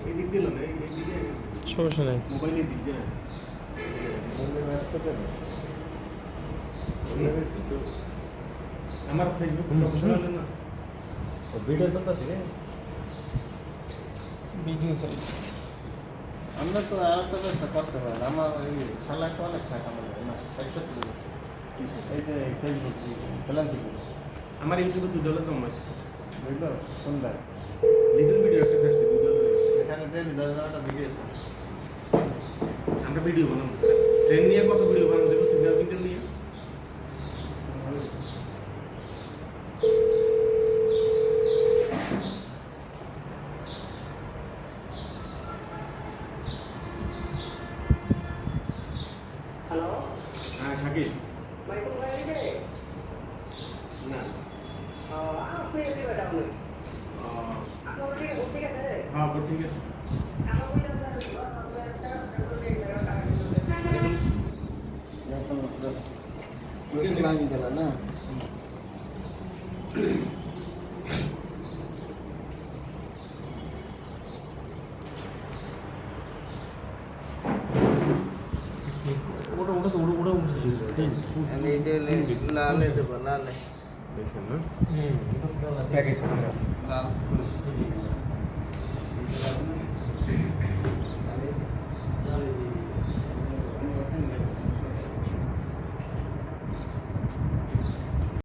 এদিক দিল না এইদিকে সমস্যা নাই। মোবাইলের দিক দিয়ে আমার ফেসবুক প্রফেশনাল না ভিডিও চলতেছে কি? ভিডিও চলে। আমরা তো আর একটা ব্যবসা করতে পারেন। আমার এই খেলা তো অনেক টাকা আমাদের না 60-70 এই যে ফেসবুক ফ্রিল্যান্সিং আমার ইউটিউবে $2 কম আছে বুঝলো সুন্দর লিটল ভিডিও একটা সার্চে $2 এখানে ডেলি 10,000টা ভিডিও আছে আমরা ভিডিও বানাবো ট্রেন নিয়ে কত ভিডিও বানাবো দেবো সিগন্যাল পিকেল নিয়ে হ্যালো হ্যাঁ শাকিল মাইকেল ভাই রে না আপনি এসে বেটা আপনি আহ, আপনার ঠিক আছে ঠিক আছে হ্যাঁ ঠিক আছে আমার বই আছে এখন লাইন দিলা না ওটা আমি ডেলি লালে দেব লালে দেখছেন না প্যাকেজ লাল